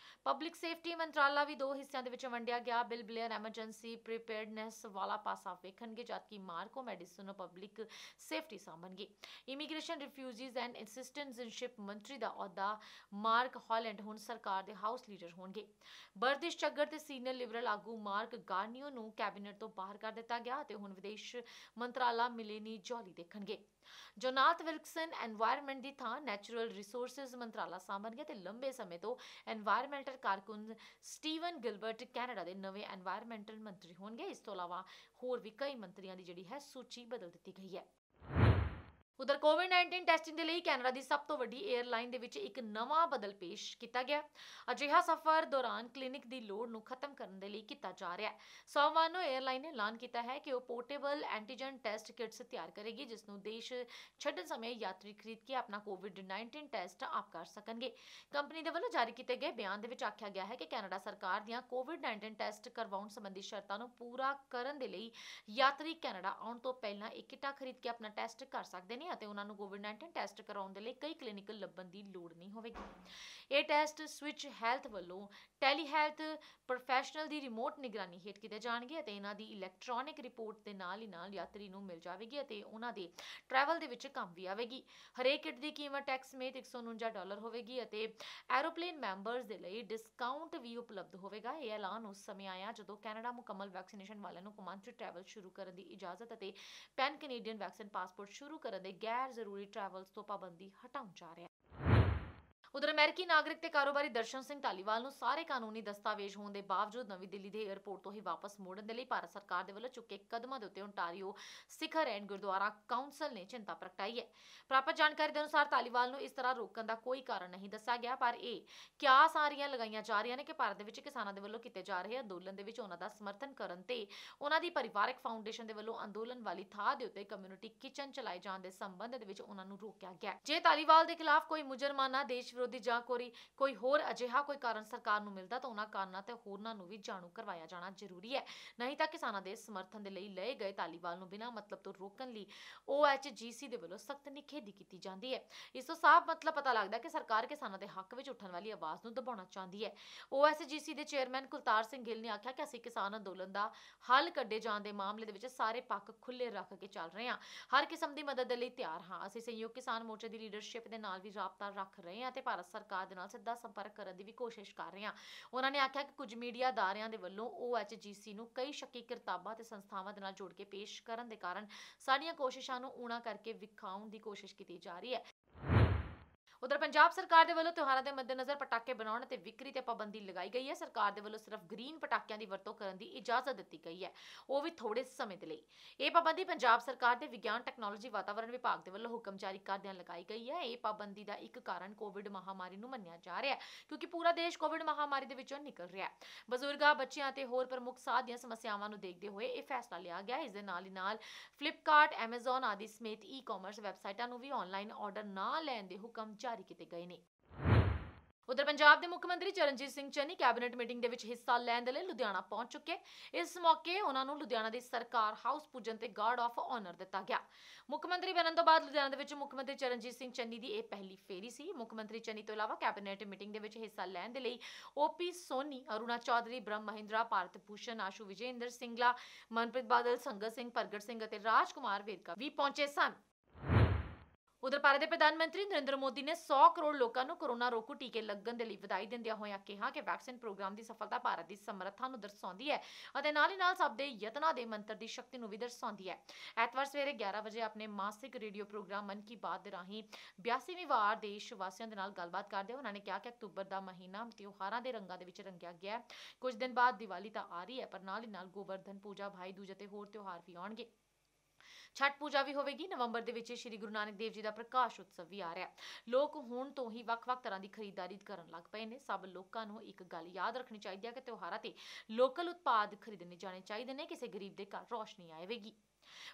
ਪਬਲਿਕ ਸੇਫਟੀ ਮੰਤਰਾਲਾ ਵੀ 2 ਹਿੱਸਿਆਂ ਦੇ ਵਿੱਚ ਵੰਡਿਆ ਗਿਆ। ਬਿਲ ਬਲੇਅਰ ਐਮਰਜੈਂਸੀ ਪ੍ਰੀਪੇਅਰਡਨੈਸ ਵਾਲਾ ਪਾਸਾ ਵੇਖਣਗੇ, ਜਦਕਿ ਮਾਰਕੋ ਮੈਡੀਸਨ ਪਬਲਿਕ ਸੇਫਟੀ ਸਾਂਭਣਗੇ। ਇਮੀਗ੍ਰੇਸ਼ਨ, ਰਿਫਿਊਜੀਜ਼ ਐਂਡ ਸਿਟੀਜ਼ਨਸ਼ਿਪ ਮੰਤਰੀ ਦਾ ਅਹੁਦਾ ਮਾਰਕ ਹਾਲੈਂਡ ਹੁਣ ਸਰਕਾਰ ਦੇ ਹਾਊਸ ਲੀਡਰ ਹੋਣਗੇ। ਬਰਦਿਸ਼ ਚੱਗਰ ਤੇ ਸੀਨੀਅਰ ਲਿਬਰਲ ਆਗੂ ਮਾਰਕ ਗਾਰਨੀਓ ਨੂੰ ਕੈਬਨਿਟ ਤੋਂ ਬਾਹਰ ਕਰ ਦਿੱਤਾ ਗਿਆ ਅਤੇ ਹੁਣ ਵਿਦੇਸ਼ ਮੰਤਰਾਲਾ ਮਿਲੇਨੀ ਜੋਲੀ ਦੇਖਣਗੇ। ਜੋਨਾਥ ਵਿਲਕਸਨ ਐਨਵਾਇਰਨਮੈਂਟ ਦੀ ਥਾਂ ਨੈਚੁਰਲ ਰਿਸੋਰਸਿਜ਼ ਮੰਤਰਾਲਾ ਸਾਂਭਣਗੇ ਤੇ ਲੰਬੇ ਸਮੇਂ ਤੋਂ ਐਨਵਾਇਰਨਮੈਂਟਲ ਕਾਰਕੁਨ ਸਟੀਵਨ ਗਿਲਬਰਟ ਕੈਨੇਡਾ ਦੇ ਨਵੇਂ ਐਨਵਾਇਰਨਮੈਂਟਲ ਮੰਤਰੀ ਹੋਣਗੇ। ਇਸ ਤੋਂ ਇਲਾਵਾ ਹੋਰ ਵੀ ਕਈ ਮੰਤਰੀਆਂ ਦੀ ਜਿਹੜੀ ਹੈ ਸੂਚੀ ਬਦਲ ਦਿੱਤੀ ਗਈ ਹੈ। ਉਧਰ ਕੋਵਿਡ-19 ਟੈਸਟਿੰਗ ਦੇ ਲਈ ਕੈਨੇਡਾ ਦੀ ਸਭ ਤੋਂ ਵੱਡੀ 에ਅਰਲਾਈਨ ਦੇ ਵਿੱਚ ਇੱਕ ਨਵਾਂ ਬਦਲ ਪੇਸ਼ ਕੀਤਾ ਗਿਆ। ਅਜਿਹਾ ਸਫ਼ਰ ਦੌਰਾਨ ਕਲੀਨਿਕ ਦੀ ਲੋੜ ਨੂੰ ਖਤਮ ਕਰਨ ਕਰਨ ਦੇ ਲਈ ਕੀਤਾ ਜਾ ਰਿਹਾ ਹੈ। ਸੋਮਵਾਰ ਨੂੰ 에ਅਰਲਾਈਨ ਨੇ ਐਲਾਨ ਕੀਤਾ ਹੈ ਕਿ ਉਹ ਪੋਰਟੇਬਲ ਐਂਟੀਜਨ ਟੈਸਟ ਕਿਟਸ ਤਿਆਰ ਕਰੇਗੀ, ਜਿਸ ਨੂੰ ਦੇਸ਼ ਛੱਡਣ ਸਮੇਂ ਯਾਤਰੀ ਖਰੀਦ ਕੇ ਆਪਣਾ ਕੋਵਿਡ-19 ਟੈਸਟ ਆਪ ਕਰ ਸਕਣਗੇ। ਕੰਪਨੀ ਦੇ ਵੱਲੋਂ ਜਾਰੀ ਕੀਤੇ ਗਏ ਬਿਆਨ ਦੇ ਵਿੱਚ ਆਖਿਆ ਗਿਆ ਹੈ ਕਿ ਕੈਨੇਡਾ ਸਰਕਾਰ ਦੀਆਂ ਕੋਵਿਡ-19 ਟੈਸਟ ਕਰਵਾਉਣ ਸੰਬੰਧੀ ਸ਼ਰਤਾਂ ਨੂੰ ਪੂਰਾ ਕਰਨ ਦੇ ਲਈ ਯਾਤਰੀ ਕੈਨੇਡਾ ਆਉਣ ਤੋਂ ਪਹਿਲਾਂ ਇੱਕ ਕਿੱਟਾ ਖਰੀਦ ਕੇ ਆਪਣਾ ਟੈਸਟ ਕਰ ਸਕਦੇ ਨੇ ਅਤੇ ਉਹਨਾਂ ਨੂੰ ਕੋਵਿਡ-19 ਟੈਸਟ ਕਰਾਉਣ ਦੇ ਲਈ ਕਈ ਕਲੀਨਿਕ ਲੱਭਣ ਦੀ ਲੋੜ ਨਹੀਂ ਹੋਵੇਗੀ। ਇਹ ਟੈਸਟ ਸਵਿਚ ਹੈਲਥ ਵੱਲੋਂ ਟੈਲੀ ਹੈਲਥ ਪ੍ਰੋਫੈਸ਼ਨਲ ਦੀ ਰਿਮੋਟ ਨਿਗਰਾਨੀ ਹੇਠ ਕੀਤੇ ਜਾਣਗੇ ਅਤੇ ਇਹਨਾਂ ਦੀ ਇਲੈਕਟ੍ਰੋਨਿਕ ਰਿਪੋਰਟ ਦੇ ਨਾਲ ਹੀ ਨਾਲ ਯਾਤਰੀ ਨੂੰ ਮਿਲ ਜਾਵੇਗੀ ਅਤੇ ਉਹਨਾਂ ਦੇ ਟਰੈਵਲ ਦੇ ਵਿੱਚ ਕੰਮ ਵੀ ਆਵੇਗੀ। ਹਰੇਕ ਕਿਟ ਦੀ ਕੀਮਤ ਟੈਕਸ ਸਮੇਤ $149 ਹੋਵੇਗੀ ਅਤੇ ਐਰੋਪਲੇਨ ਮੈਂਬਰਸ ਦੇ ਲਈ ਡਿਸਕਾਊਂਟ ਵੀ ਉਪਲਬਧ ਹੋਵੇਗਾ। ਇਹ ਐਲਾਨ ਉਸ ਸਮੇਂ ਆਇਆ ਜਦੋਂ ਕੈਨੇਡਾ ਮੁਕੰਮਲ ਵੈਕਸੀਨੇਸ਼ਨ ਵਾਲਿਆਂ ਨੂੰ ਕੌਮਾਂਤਰੀ ਟਰੈਵਲ ਸ਼ੁਰੂ ਕਰਨ ਦੀ ਇਜਾਜ਼ਤ ਅਤੇ ਪੈਨ ਕੈਨੇਡੀਅਨ ਵੈਕਸੀਨ ਪਾਸਪੋਰਟ ਸ਼ੁਰੂ ਕਰਨ ਦੇ ਗੈਰ ਜ਼ਰੂਰੀ ਟਰੈਵਲਸ ਤੋਂ ਪਾਬੰਦੀ ਹਟਾਉਣ ਜਾ ਰਿਹਾ ਹੈ। ਉਧਰ ਅਮਰੀਕੀ ਨਾਗਰਿਕ ਤੇ ਕਾਰੋਬਾਰੀ ਦਰਸ਼ਨ ਸਿੰਘ ਧਾਲੀਵਾਲ ਨੂੰ ਸਾਰੇ ਕਾਨੂੰਨੀ ਦਸਤਾਵੇਜ਼ ਹੋਣ ਦੇ ਬਾਵਜੂਦ ਨਵੀਂ ਦਿੱਲੀ ਦੇ 에ਅਰਪੋਰਟ ਤੋਂ ਹੀ ਵਾਪਸ ਮੋੜਨ ਦੇ ਲਈ ਭਾਰਤ ਸਰਕਾਰ ਦੇ ਵੱਲੋਂ ਚੁੱਕੇ ਕਦਮਾਂ ਦੇ ਉੱਤੇ ਓਨਟਾਰੀਓ ਸਿਖਰ ਐਂਡ ਗੁਰਦੁਆਰਾ ਕਾਉਂਸਲ ਨੇ ਚਿੰਤਾ ਪ੍ਰਗਟਾਈ ਹੈ। ਪ੍ਰਾਪਤ ਜਾਣਕਾਰੀ ਦੇ ਅਨੁਸਾਰ ਧਾਲੀਵਾਲ ਨੂੰ ਇਸ ਤਰ੍ਹਾਂ ਰੋਕਣ ਦਾ ਕੋਈ ਕਾਰਨ ਨਹੀਂ ਦੱਸਿਆ ਗਿਆ, ਪਰ ਇਹ ਕਿਆਸ ਸਾਰੀਆਂ ਲਗਾਈਆਂ ਜਾ ਰਹੀਆਂ ਨੇ ਕਿ ਭਾਰਤ ਦੇ ਵਿੱਚ ਕਿਸਾਨਾਂ ਦੇ ਵੱਲੋਂ ਕੀਤੇ ਜਾ ਰਹੇ ਅੰਦੋਲਨ ਦੇ ਵਿੱਚ ਉਹਨਾਂ ਦਾ ਸਮਰਥਨ ਕਰਨ ਤੇ ਉਹਨਾਂ ਦੀ ਪਰਿਵਾਰਕ ਫਾਊਂਡੇਸ਼ਨ ਦੇ ਵੱਲੋਂ ਅੰਦੋਲਨ ਵਾਲੀ ਥਾਂ ਦੇ ਉੱਤੇ ਕਮਿਊਨਿਟੀ ਕਿਚਨ ਚਲਾਏ ਜਾਣ ਦੇ ਸੰਬੰਧ ਦੇ ਵਿੱਚ ਉਹਨਾਂ ਨੂੰ ਰੋਕਿਆ ਗਿਆ। ਜੇ ਧਾਲੀਵਾਲ ਦੇ ਖਿਲਾਫ ਕੋਈ ਮੁਜਰਮਾਨਾ, ਦੇਸ਼ ਵਿਰੋਧੀ ਜਾਂ ਕੋਈ ਹੋਰ ਅਜਿਹਾ ਕੋਈ ਕਾਰਨ ਸਰਕਾਰ ਨੂੰ ਮਿਲਦਾ ਤਾਂ ਉਹਨਾਂ ਕਾਰਨਾਂ ਤੇ ਹੋਰਨਾਂ ਨੂੰ ਵੀ ਜਾਣੂ ਕਰਵਾਇਆ ਜਾਣਾ ਜ਼ਰੂਰੀ ਹੈ, ਨਹੀਂ ਤਾਂ ਕਿਸਾਨਾਂ ਦੇ ਸਮਰਥਨ ਦੇ ਲਈ ਲਏ ਗਏ ਧਾਲੀਵਾਲ ਨੂੰ ਬਿਨਾਂ ਮਤਲਬ ਤੋਂ ਰੋਕਣ ਲਈ OHGC ਦੇ ਵੱਲੋਂ ਸਖਤ ਨਿਖੇਧੀ ਕੀਤੀ ਜਾਂਦੀ ਹੈ। ਇਸ ਤੋਂ ਸਾਫ਼ ਮਤਲਬ ਪਤਾ ਲੱਗਦਾ ਕਿ ਸਰਕਾਰ ਕਿਸਾਨਾਂ ਦੇ ਹੱਕ ਵਿੱਚ ਉੱਠਣ ਵਾਲੀ ਆਵਾਜ਼ ਨੂੰ ਦਬਾਉਣਾ ਚਾਹੁੰਦੀ ਹੈ। OHGC ਦੇ ਚੇਅਰਮੈਨ ਕੁਲਤਾਰ ਸਿੰਘ ਗਿੱਲ ਨੇ ਆਖਿਆ ਕਿ ਅਸੀਂ ਕਿਸਾਨ ਅੰਦੋਲਨ ਦਾ ਹੱਲ ਕੱਢੇ ਜਾਣ ਦੇ ਮਾਮਲੇ ਦੇ ਵਿੱਚ ਸਾਰੇ ਪੱਖ ਖੁੱਲੇ ਰੱਖ ਕੇ ਚੱਲ ਰਹੇ ਹਾਂ, ਹਰ ਕਿਸਮ ਦੀ ਮਦਦ ਦੇ ਲਈ ਤਿਆਰ ਹਾਂ। ਅਸੀਂ ਸੰਯੁਕਤ ਕਿਸਾਨ ਮੋਰਚੇ ਦੀ ਲੀਡਰਸ਼ਿਪ ਦੇ ਨਾਲ ਵੀ ਰਾਬਤਾ ਰੱਖ ਰਹੇ ਹਾਂ ਤੇ ਭਾਰਤ ਸਰਕਾਰ ਦੇ ਨਾਲ ਸਿੱਧਾ ਸੰਪਰਕ ਕਰਨ ਦੀ ਵੀ ਕੋਸ਼ਿਸ਼ ਕਰ ਰਹੇ ਹਾਂ। ਉਹਨਾਂ ਨੇ ਆਖਿਆ ਕਿ ਕੁਝ ਮੀਡੀਆ ਅਦਾਰਿਆਂ ਦੇ ਵੱਲੋਂ OHGC ਨੂੰ ਕਈ ਸ਼ੱਕੀ ਕਿਤਾਬਾਂ ਤੇ ਸੰਸਥਾਵਾਂ ਦੇ ਨਾਲ ਜੋੜ ਕੇ ਪੇਸ਼ ਕਰਨ ਦੇ ਕਾਰਨ ਸਾਡੀਆਂ ਕੋਸ਼ਿਸ਼ਾਂ ਨੂੰ ਊਣਾ ਕਰਕੇ ਵਿਖਾਉਣ ਦੀ ਕੋਸ਼ਿਸ਼ ਕੀਤੀ ਜਾ ਰਹੀ ਹੈ। ਉਧਰ ਪੰਜਾਬ ਸਰਕਾਰ ਦੇ ਵੱਲੋਂ ਤਿਉਹਾਰਾਂ ਦੇ ਮੱਦੇਨਜ਼ਰ ਪਟਾਕੇ ਬਣਾਉਣ ਅਤੇ ਵਿਕਰੀ ਤੇ ਪਾਬੰਦੀ ਲਗਾਈ ਗਈ ਹੈ। ਸਰਕਾਰ ਦੇ ਵੱਲੋਂ ਸਿਰਫ ਗ੍ਰੀਨ ਪਟਾਕਿਆਂ ਦੀ ਵਰਤੋਂ ਕਰਨ ਦੀ ਇਜਾਜ਼ਤ ਦਿੱਤੀ ਗਈ ਹੈ, ਉਹ ਵੀ ਥੋੜੇ ਸਮੇਂ ਦੇ ਲਈ। ਇਹ ਪਾਬੰਦੀ ਪੰਜਾਬ ਸਰਕਾਰ ਦੇ ਵਿਗਿਆਨ, ਟੈਕਨੋਲੋਜੀ, ਵਾਤਾਵਰਣ ਵਿਭਾਗ ਦੇ ਵੱਲੋਂ ਹੁਕਮ ਜਾਰੀ ਕਰਦਿਆਂ ਲਗਾਈ ਗਈ ਹੈ। ਇਹ ਪਾਬੰਦੀ ਦਾ ਇੱਕ ਕਾਰਨ ਕੋਵਿਡ ਮਹਾਮਾਰੀ ਨੂੰ ਮੰਨਿਆ ਜਾ ਰਿਹਾ ਹੈ, ਕਿਉਂਕਿ ਪੂਰਾ ਦੇਸ਼ ਕੋਵਿਡ ਮਹਾਮਾਰੀ ਦੇ ਵਿੱਚੋਂ ਨਿਕਲ ਰਿਹਾ ਹੈ। ਬਜ਼ੁਰਗਾਂ, ਬੱਚਿਆਂ ਅਤੇ ਹੋਰ ਪ੍ਰਮੁੱਖ ਸਾਹ ਦੀਆਂ ਸਮੱਸਿਆਵਾਂ ਨੂੰ ਦੇਖਦੇ ਹੋਏ ਇਹ ਫੈਸਲਾ ਲਿਆ ਗਿਆ। ਇਸ ਦੇ ਨਾਲ ਹੀ ਨਾਲ ਫਲਿੱਪਕਾਰਟ, ਐਮਾਜ਼ਨ ਆਦਿ ਸਮੇਤ ਈ-ਕਾਮਰਸ ਵੈਬਸਾਈਟਾਂ ਨੂੰ ਵੀ ਆਨਲਾਈਨ ਆਰਡਰ ਨਾ ਲੈਣ ਦੇ ਹੁਕਮ ਜਾਰੀ ਕੀਤੇ ਗਏ ਨੇ। ਉਧਰ ਪੰਜਾਬ ਦੇ ਮੁੱਖ ਮੰਤਰੀ ਚਰਨਜੀਤ ਸਿੰਘ ਚੰਨੀ ਕੈਬਨਿਟ ਮੀਟਿੰਗ ਦੇ ਵਿੱਚ ਹਿੱਸਾ ਲੈਣ ਦੇ ਲਈ ਲੁਧਿਆਣਾ ਪਹੁੰਚ ਚੁੱਕੇ। ਇਸ ਮੌਕੇ ਉਹਨਾਂ ਨੂੰ ਲੁਧਿਆਣਾ ਦੀ ਸਰਕਾਰ ਹਾਊਸ ਪੁੱਜਣ ਤੇ ਗਾਰਡ ਆਫ ਆਨਰ ਦਿੱਤਾ ਗਿਆ। ਮੁੱਖ ਮੰਤਰੀ ਬਣਨ ਤੋਂ ਬਾਅਦ ਲੁਧਿਆਣਾ ਦੇ ਵਿੱਚ ਮੁੱਖ ਮੰਤਰੀ ਚਰਨਜੀਤ ਸਿੰਘ ਚੰਨੀ ਦੀ ਇਹ ਪਹਿਲੀ ਫੇਰੀ ਸੀ। ਮੁੱਖ ਮੰਤਰੀ ਚੰਨੀ ਤੋਂ ਇਲਾਵਾ ਕੈਬਨਿਟ ਮੀਟਿੰਗ ਦੇ ਵਿੱਚ ਹਿੱਸਾ ਲੈਣ ਦੇ ਲਈ OP ਸੋਨੀ, ਅਰੁਣਾ ਚੌਧਰੀ, ਬ੍ਰਹਮ ਮਹਿੰਦਰਾ, ਭਾਰਤ ਭੂਸ਼ਣ, ਆਸ਼ੂ ਵਿਜੇਂਦਰ ਸਿੰਗਲਾ, ਮਨਪ੍ਰੀਤ ਬਾਦਲ, ਸੰਗਤ ਸਿੰਘ, ਪ੍ਰਗਟ ਸਿੰਘ ਅਤੇ ਰਾਜ ਕੁਮਾਰ ਵੇਰਕਾ ਵੀ ਪਹੁੰਚੇ ਸਨ। ਉਧਰ ਭਾਰਤ ਦੇ ਪ੍ਰਧਾਨ ਮੰਤਰੀ ਨਰਿੰਦਰ ਮੋਦੀ ਨੇ 100 ਕਰੋੜ ਲੋਕਾਂ ਨੂੰ ਕੋਰੋਨਾ ਰੋਕੂ ਟੀਕੇ ਲੱਗਣ ਦੇ ਲਈ ਵਧਾਈ ਦਿੰਦਿਆਂ ਹੋਇਆਂ ਕਿਹਾ ਕਿ ਵੈਕਸੀਨ ਪ੍ਰੋਗਰਾਮ ਦੀ ਸਫਲਤਾ ਭਾਰਤ ਦੀ ਸਮਰੱਥਾ ਨੂੰ ਦਰਸਾਉਂਦੀ ਹੈ ਅਤੇ ਨਾਲ ਹੀ ਨਾਲ ਸਭ ਦੇ ਯਤਨਾਂ ਦੇ ਮੰਤਰ ਦੀ ਸ਼ਕਤੀ ਨੂੰ ਵੀ ਦਰਸਾਉਂਦੀ ਹੈ। ਐਤਵਾਰ ਸਵੇਰੇ 11 ਵਜੇ ਆਪਣੇ ਮਾਸਿਕ ਰੇਡੀਓ ਪ੍ਰੋਗਰਾਮ ਮਨ ਕੀ ਬਾਤ ਦੇ ਰਾਹੀਂ 82ਵੀਂ ਵਾਰ ਦੇਸ਼ ਵਾਸੀਆਂ ਦੇ ਨਾਲ ਗੱਲਬਾਤ ਕਰਦੇ ਉਹਨਾਂ ਨੇ ਕਿਹਾ ਕਿ ਅਕਤੂਬਰ ਦਾ ਮਹੀਨਾ ਤਿਉਹਾਰਾਂ ਦੇ ਰੰਗਾਂ ਦੇ ਵਿੱਚ ਰੰਗਿਆ ਗਿਆ ਹੈ। ਕੁਝ ਦਿਨ ਬਾਅਦ ਦੀਵਾਲੀ ਤਾਂ ਆ ਰਹੀ ਹੈ, ਪਰ ਨਾਲ ਹੀ ਨਾਲ ਗੋਵਰਧਨ ਪੂਜਾ, ਭਾਈ ਦੂਜ ਅਤੇ ਹੋਰ ਤਿਉਹਾਰ ਵੀ ਆਉਣਗੇ। ਛਠ ਪੂਜਾ ਵੀ ਹੋਵੇਗੀ। ਨਵੰਬਰ ਦੇ ਵਿੱਚ ਸ਼੍ਰੀ ਗੁਰੂ ਨਾਨਕ ਦੇਵ ਜੀ ਦਾ ਪ੍ਰਕਾਸ਼ ਉਤਸਵ ਵੀ ਆ ਰਿਹਾ ਹੈ। ਲੋਕ ਹੁਣ ਤੋਂ ਹੀ ਵੱਖ-ਵੱਖ ਤਰ੍ਹਾਂ ਦੀ ਖਰੀਦਦਾਰੀ ਕਰਨ ਲੱਗ ਪਏ ਨੇ। ਸਭ ਲੋਕਾਂ ਨੂੰ ਇੱਕ ਗੱਲ ਯਾਦ ਰੱਖਣੀ ਚਾਹੀਦੀ ਹੈ ਕਿ ਤਿਉਹਾਰਾਂ ਤੇ ਲੋਕਲ ਉਤਪਾਦ ਖਰੀਦਣੇ ਜਾਣੇ ਚਾਹੀਦੇ ਨੇ। ਕਿਸੇ ਗਰੀਬ ਦੇ ਘਰ ਰੋਸ਼ਨੀ ਆਵੇਗੀ।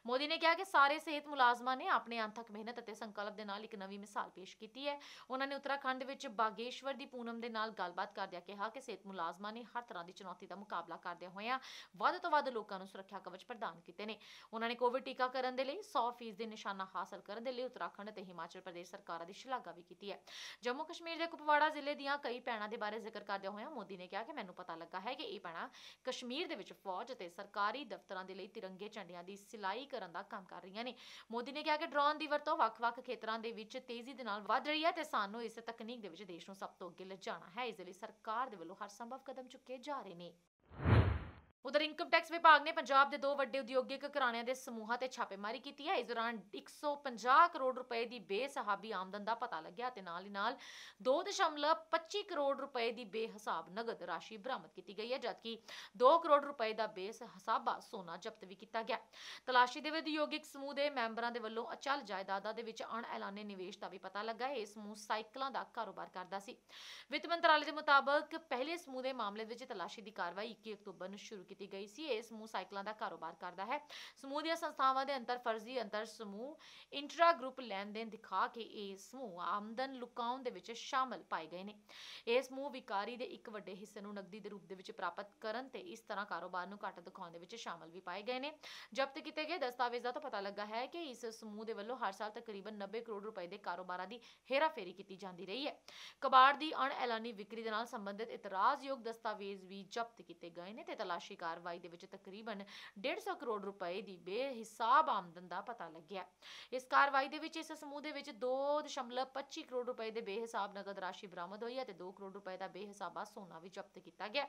ਮੋਦੀ ਨੇ ਕਿਹਾ ਕਿ ਸਾਰੇ ਸਿਹਤ ਮੁਲਾਜ਼ਮਾਂ ਨੇ ਆਪਣੇ ਅੰਥਕ ਮਿਹਨਤ ਅਤੇ ਸੰਕਲਪ ਦੇ ਨਾਲ ਇੱਕ ਨਵੀਂ ਮਿਸਾਲ ਪੇਸ਼ ਕੀਤੀ ਹੈ। ਉਹਨਾਂ ਨੇ ਉੱਤਰਾਖੰਡ ਵਿੱਚ ਬਾਗੇਸ਼ਵਰ ਦੀ ਪੂਨਮ ਦੇ ਨਾਲ ਗੱਲਬਾਤ ਕਰਦਿਆਂ ਕਿਹਾ ਕਿ ਸਿਹਤ ਮੁਲਾਜ਼ਮਾਂ ਨੇ ਹਰ ਤਰ੍ਹਾਂ ਦੀ ਚੁਣੌਤੀ ਦਾ ਮੁਕਾਬਲਾ ਕਰਦਿਆਂ ਹੋਇਆਂ ਵੱਧ ਤੋਂ ਵੱਧ ਲੋਕਾਂ ਨੂੰ ਸੁਰੱਖਿਆ ਕਵਚ ਪ੍ਰਦਾਨ ਕੀਤੇ ਨੇ। ਉਹਨਾਂ ਨੇ ਕੋਵਿਡ ਟੀਕਾਕਰਨ ਦੇ ਲਈ 100% ਦੇ ਨਿਸ਼ਾਨਾ ਹਾਸਲ ਕਰਨ ਦੇ ਲਈ ਉੱਤਰਾਖੰਡ ਅਤੇ ਹਿਮਾਚਲ ਪ੍ਰਦੇਸ਼ ਸਰਕਾਰਾਂ ਦੀ ਸ਼ਲਾਘਾ ਵੀ ਕੀਤੀ ਹੈ। ਜੰਮੂ ਕਸ਼ਮੀਰ ਦੇ ਕੁਪਵਾੜਾ ਜ਼ਿਲ੍ਹੇ ਦੀਆਂ ਕਈ ਭੈਣਾਂ ਦੇ ਬਾਰੇ ਜ਼ਿਕਰ ਕਰਦਿਆਂ ਹੋਇਆਂ ਮੋਦੀ ਨੇ ਕਿਹਾ ਕਿ ਮੈਨੂੰ ਪਤਾ ਲੱਗਾ ਹੈ ਕਿ ਇਹ ਭੈਣਾਂ ਕਸ਼ਮੀਰ ਦੇ ਵਿੱਚ ਫੌਜ ਅਤੇ ਸਰਕਾਰੀ ਦਫ਼ਤਰਾਂ ਦੇ ਲਈ ਤਿਰੰਗੇ ਝੰਡਿਆਂ ਦੀ ਸਿਲਾਈ ਕਰਨ ਦਾ ਕੰਮ ਕਰ ਰਹੀਆਂ ਨੇ। ਮੋਦੀ ਨੇ ਕਿਹਾ ਕਿ ਡਰੋਨ ਦੀ ਵਰਤੋਂ ਵੱਖ-ਵੱਖ ਖੇਤਰਾਂ ਦੇ ਵਿੱਚ ਤੇਜ਼ੀ ਦੇ ਨਾਲ ਵੱਧ ਰਹੀ ਹੈ ਤੇ ਸਾਨੂੰ ਇਸ ਤਕਨੀਕ ਦੇ ਵਿੱਚ ਦੇਸ਼ ਨੂੰ ਸਭ ਤੋਂ ਅੱਗੇ ਲਿਜਾਣਾ ਹੈ। ਇਸ ਲਈ ਸਰਕਾਰ ਦੇ ਵੱਲੋਂ ਹਰ ਸੰਭਵ ਕਦਮ ਚੁੱਕੇ ਜਾ ਰਹੇ ਨੇ। ਉਧਰ ਇਨਕਮ ਟੈਕਸ ਵਿਭਾਗ ਨੇ ਪੰਜਾਬ ਦੇ 2 ਵੱਡੇ ਉਦਯੋਗਿਕ ਘਰਾਣਿਆਂ ਦੇ ਸਮੂਹਾਂ ਤੇ ਛਾਪੇਮਾਰੀ ਕੀਤੀ ਹੈ। ਇਸ ਦੌਰਾਨ 150 ਕਰੋੜ ਰੁਪਏ ਦੀ ਬੇਸਹਾਬੀ ਆਮਦਨ ਦਾ ਪਤਾ ਲੱਗਿਆ ਤੇ ਨਾਲ ਹੀ ਨਾਲ 2.25 ਕਰੋੜ ਰੁਪਏ ਦੀ ਬੇਹਿਸਾਬ ਨਗਦ ਰਾਸ਼ੀ ਬਰਾਮਦ ਕੀਤੀ ਗਈ ਹੈ, ਜਦਕਿ 2 ਕਰੋੜ ਰੁਪਏ ਦਾ ਬੇਹਿਸਾਬਾ ਸੋਨਾ ਜ਼ਬਤ ਵੀ ਕੀਤਾ ਗਿਆ। ਤਲਾਸ਼ੀ ਦੇ ਉਦਯੋਗਿਕ ਸਮੂਹ ਦੇ ਮੈਂਬਰਾਂ ਦੇ ਵੱਲੋਂ ਅਚਲ ਜਾਇਦਾਦਾਂ ਦੇ ਵਿੱਚ ਅਣਐਲਾਨੇ ਨਿਵੇਸ਼ ਦਾ ਵੀ ਪਤਾ ਲੱਗਾ ਹੈ। ਇਹ ਸਮੂਹ ਸਾਈਕਲਾਂ ਦਾ ਕਾਰੋਬਾਰ ਕਰਦਾ ਸੀ। ਵਿੱਤ ਮੰਤਰਾਲੇ ਦੇ ਮੁਤਾਬਕ ਪਹਿਲੇ ਸਮੂਹ ਦੇ ਮਾਮਲੇ ਵਿੱਚ ਤਲਾਸ਼ੀ ਦੀ ਕਾਰਵਾਈ 21 ਅਕਤੂਬਰ ਨੂੰ ਸ਼ੁਰੂ ਕੀਤੀ ਗਈ ਸੀ। ਇਹ ਸਮੂਹ ਸਾਈਕਲਾਂ ਦਾ ਕਾਰੋਬਾਰ ਕਰਦਾ ਹੈ। ਸਮੂਹ ਦੀਆਂ ਸੰਸਥਾਵਾਂ ਦੇ ਅੰਤਰ ਫਰਜ਼ੀ ਅੰਤਰ ਸਮੂਹ ਇੰਟਰਾ ਗਰੁੱਪ ਲੈਣ ਦੇਣ ਦਿਖਾ ਕੇ ਇਹ ਸਮੂਹ ਆਮਦਨ ਲੁਕਾਉਣ ਦੇ ਵਿੱਚ ਸ਼ਾਮਲ ਪਾਏ ਗਏ ਨੇ। ਇਹ ਸਮੂਹ ਵਿਕਾਰੀ ਦੇ ਇੱਕ ਵੱਡੇ ਹਿੱਸੇ ਨੂੰ ਨਕਦੀ ਦੇ ਰੂਪ ਦੇ ਵਿੱਚ ਪ੍ਰਾਪਤ ਕਰਨ ਤੇ ਇਸ ਤਰ੍ਹਾਂ ਕਾਰੋਬਾਰ ਨੂੰ ਘੱਟ ਦਿਖਾਉਣ ਦੇ ਵਿੱਚ ਸ਼ਾਮਲ ਵੀ ਪਾਏ ਗਏ ਨੇ। ਜ਼ਬਤ ਕੀਤੇ ਗਏ ਦਸਤਾਵੇਜ਼ਾਂ ਤੋਂ ਪਤਾ ਲੱਗਾ ਹੈ ਕਿ ਇਸ ਸਮੂਹ ਦੇ ਵੱਲੋਂ ਹਰ ਸਾਲ ਤਕਰੀਬਨ 90 ਕਰੋੜ ਰੁਪਏ ਦੇ ਕਾਰੋਬਾਰਾਂ ਦੀ ਹੇਰਾਫੇਰੀ ਕੀਤੀ ਜਾਂਦੀ ਰਹੀ ਹੈ। ਕਬਾੜ ਦੀ ਅਣਐਲਾਨੀ ਵਿਕਰੀ ਦੇ ਨਾਲ ਸੰਬੰਧਿਤ ਇਤਰਾਜ਼ਯੋਗ ਦਸਤਾਵੇਜ਼ ਵੀ ਜ਼ਬਤ ਕੀਤੇ ਗਏ ਨੇ ਤੇ ਤਲਾਸ਼ੀ ਕਾਰਵਾਈ ਦੇ ਵਿੱਚ ਤਕਰੀਬਨ 150 ਕਰੋੜ ਰੁਪਏ ਦੀ ਬੇਹਿਸਾਬ ਆਮਦਨ ਦਾ ਪਤਾ ਲੱਗਿਆ। ਇਸ ਕਾਰਵਾਈ ਦੇ ਵਿੱਚ ਇਸ ਸਮੂਹ ਦੇ ਵਿੱਚ 2.25 ਕਰੋੜ ਰੁਪਏ ਦੇ ਬੇਹਿਸਾਬ ਨਗਦ ਰਾਸ਼ੀ ਬਰਾਮਦ ਹੋਈ ਹੈ ਤੇ 2 ਕਰੋੜ ਰੁਪਏ ਦਾ ਬੇਹਿਸਾਬਾ ਸੋਨਾ ਵੀ ਜ਼ਬਤ ਕੀਤਾ ਗਿਆ।